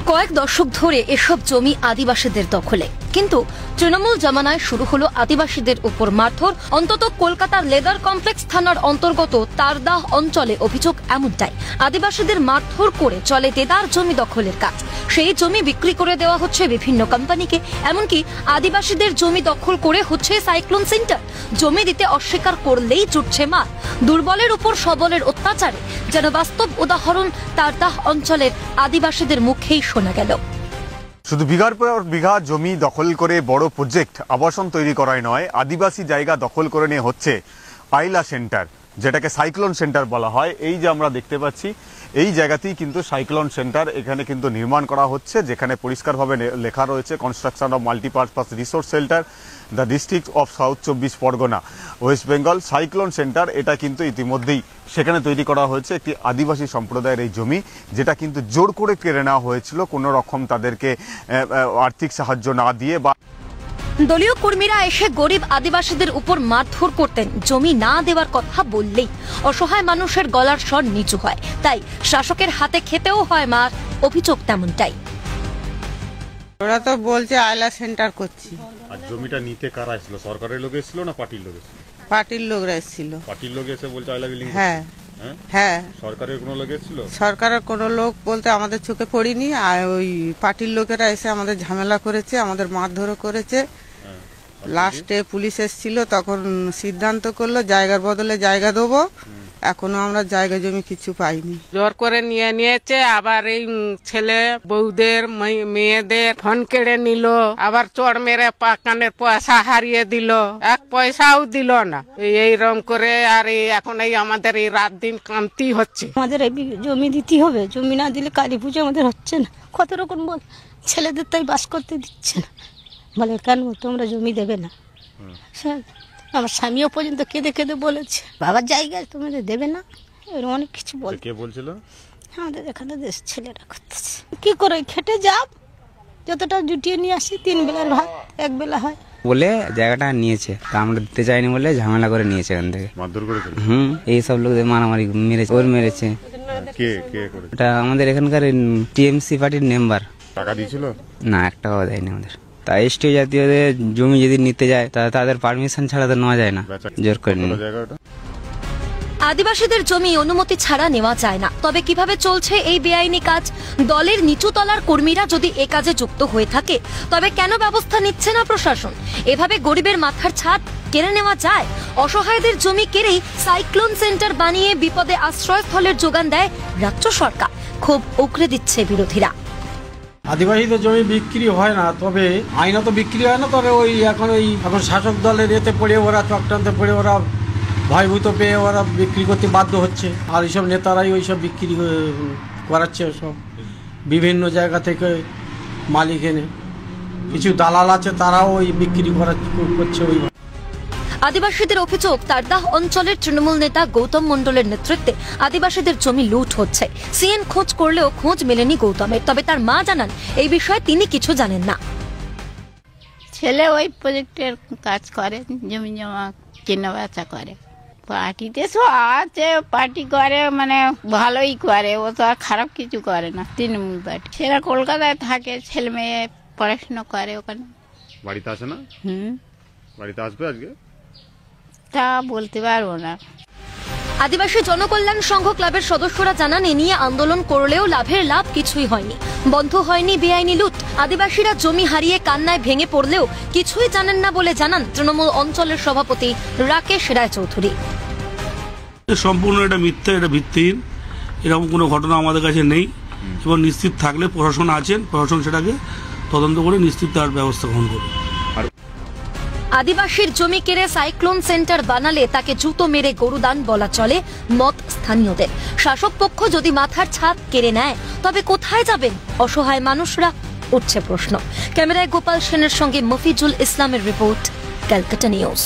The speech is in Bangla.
কয়েক দশক ধরে এসব জমি আদিবাসীদের দখলে, কিন্তু তৃণমূল জামানায় শুরু হলো আদিবাসীদের উপর মারধর। অন্তত কলকাতার লেদার কমপ্লেক্স থানার অন্তর্গত তারদাহ অঞ্চলে অভিযোগ এমনটাই। আদিবাসীদের মারধর করে চলে দেদার জমি দখলের কাজ। সেই জমি বিক্রি করে দেওয়া হচ্ছে বিভিন্ন কোম্পানিকে, এমনকি আদিবাসীদের জমি দখল করে হচ্ছে সাইক্লোন সেন্টার। জমি দিতে অস্বীকার করলেই জুটছে মার। দুর্বলের উপর সবলের অত্যাচারে যেন বাস্তব উদাহরণ তারদাহ অঞ্চলের আদিবাসীদের মুখেই শোনা গেল। শুধু বিঘার পর বিঘা জমি দখল করে বড় প্রজেক্ট আবাসন তৈরি করাই নয়, আদিবাসী জায়গা দখল করে নিয়ে হচ্ছে আইলা সেন্টার, যেটাকে সাইক্লোন সেন্টার বলা হয়। এই যে আমরা দেখতে পাচ্ছি, এই জায়গাতেই কিন্তু সাইক্লোন সেন্টার এখানে কিন্তু নির্মাণ করা হচ্ছে, যেখানে পরিষ্কারভাবে লেখা রয়েছে construction of multipurpose resource shelter, the district of south 24 Pargana, West Bengal. Cyclone centre এটা কিন্তু ইতিমধ্যেই সেখানে তৈরি করা হয়েছে একটি আদিবাসী সম্প্রদায়ের এই জমি, যেটা কিন্তু জোর করে কেড়ে নেওয়া হয়েছিল কোনো রকম তাদেরকে আর্থিক সাহায্য না দিয়ে। বা দলীয় কর্মীরা এসে গরিব আদিবাসীদের উপর মারধর করতেন। জমি না দেওয়ার কথা বললেই অসহায় মানুষের গলার স্বর নিচু হয়, তাই শাসকের হাতে খেতেও হয় মার। অভিযোগ তেমনটাই। ওরা তো বলছে আইলা সেন্টার করছি। আর জমিটা নিতে কারা এসেছিল? সরকারের লোক এসেছিল না পার্টির লোক এসেছিল? পার্টির লোকরা এসেছিল। পার্টির লোক এসে বলছে আইলা বিল্ডিং। হ্যাঁ হ্যাঁ, সরকারের কোনো লোক এসেছিল? সরকারের কোনো লোক বলতে আমাদের চোখে পড়িনি। আর ওই পার্টির লোকেরা এসে আমাদের ঝামেলা করেছে, আমাদের মারধরও করেছে। লাস্টে পুলিশ এসেছিল, তখন সিদ্ধান্ত করলো জায়গার বদলে জায়গা দেবো। এখনো আমরা জায়গা জমি কিছু পাইনি। জোর করে নিয়েছে। আবার এই ছেলে বউদের মেয়েদের ফোন কেড়ে নিল, আবার চড় মেরে কানের পয়সা হারিয়ে দিল, এক পয়সাও দিল না। এইরকম করে আর এখন এই আমাদের এই রাত দিন কান্তি হচ্ছে। আমাদের এই জমি দিতে হবে, জমি না দিলে কালী পুজো আমাদের হচ্ছে না। কত রকম বল, ছেলেদের তাই বাস করতে দিচ্ছে না। বলে কেন তোমরা জমি দেবে না? আমার স্বামীও পর্যন্ত কেঁদে কেঁদে বলেছে বাবার জায়গায় তোমাদের দেবে না, এরকম অনেক কিছু বলে। কে বলছিল? আমাদের এখানে দেশ ছেলেরা করতেছে। কি করে খেটে যাব, যতটা জুটিয়ে নিয়ে আসি 3 বেলার ভাত 1 বেলা হয় বলে জায়গাটা নিয়েছে। তা আমরা দিতে চাইনি বলে ঝামেলা করে নিয়েছে এখান থেকে। মারধর করেছে? এইসব লোকদের মারামারি মেরেছে, ওর মেরেছে। কে কে করেছে? এটা আমাদের এখানকার টিএমসি পার্টির মেম্বার। টাকা দিয়েছিল? না, 1 টাকাও দেয়নি আমাদের। তা এসটি জাতীয়দের জমি যদি নিতে যায় তাদের পারমিশন ছাড়া তো নেওয়া যায় না, জোর করে নিয়ে। আদিবাসীদের জমি অনুমতি ছাড়া নেওয়া যায় না। তবে কিভাবে চলছে এই বেআইনি কাজ? দলের নিচু তলার কর্মীরা যদি এ কাজে যুক্ত হয়ে থাকে, তবে কেন ব্যবস্থা নিচ্ছে না প্রশাসন? এভাবে গরিবের মাথার ছাদ কেড়ে নেওয়া যায়? অসহায়দের জমি কেড়েই সাইক্লোন সেন্টার বানিয়ে বিপদে আশ্রয়স্থলের যোগান দেয় রাজ্য সরকার। ক্ষোভ উগরে দিচ্ছে বিরোধীরা। আদিবাসীদের জমি বিক্রি হয় না, তবে আইনত বিক্রি হয় না। তবে এখন শাসক দলের এতে পড়ে ওরা চক্রান্তে পড়ে ওরা ভয়ভূত পেয়ে ওরা বিক্রি করতে বাধ্য হচ্ছে। আর এইসব নেতারাই ওইসব বিক্রি করাচ্ছে। সব বিভিন্ন জায়গা থেকে মালিক এনে, কিছু দালাল আছে তারাও ওই বিক্রি করছে। ওই আদিবাসীদের অভিযোগ, তারদাহ অঞ্চলের তৃণমূল নেতা গৌতম মণ্ডলের নেতৃত্বে আদিবাসীদের জমি লুট হচ্ছে। সিএন খোঁজ করলেও খোঁজ মেলেনি গৌতমের। তবে তার মা জানান এই বিষয়ে তিনি কিছু জানেন না। ছেলে ওই প্রজেক্টের কাজ করে, জমি জমা কেনা বেচা করে। পার্টিতে আছে, পার্টি করে মানে ভালোই করে, ও তো আর খারাপ কিছু করে না। তৃণমূল পার্টি সেরা কলকাতায় থাকে, ছেলে মেয়ে পড়াশোনা করে ওখানে। বাড়িতে আসে না? বাড়িতে আসবে আজকে? তা বলতে পারবো না। আদিবাসী জনকল্যাণ সংঘ ক্লাবের সদস্যরা জানান, এ নিয়ে আন্দোলন করলেও লাভ কিছুই হয়নি। বন্ধ হয়নি বেআইনি লুট। আদিবাসীরা জমি হারিয়ে কান্নায় ভেঙে পড়লেও কিছুই জানেন না বলে জানান তৃণমূল অঞ্চলের সভাপতি রাকেশ রায়চৌধুরী। সম্পূর্ণ এটা মিথ্যা, এটা ভিত্তিহীন। এরকম কোনো ঘটনা আমাদের কাছে নেই, এবং নিশ্চিত থাকলে প্রশাসন আছেন, প্রশাসন সেটাকে তদন্ত করে নিশ্চিত তার ব্যবস্থা গ্রহণ করবে। আদিবাসীর জমি কেড়ে সাইক্লোন সেন্টার বানালে তাকে জুতো মেরে গরুদান বলা চলে মত স্থানীয়দের। শাসক পক্ষ যদি মাথার ছাদ কেড়ে নেয়, তবে কোথায় যাবেন অসহায় মানুষরা? উঠছে প্রশ্ন। ক্যামেরায় গোপাল সেনের সঙ্গে মফিজুল ইসলামের রিপোর্ট, ক্যালকাটা নিউজ।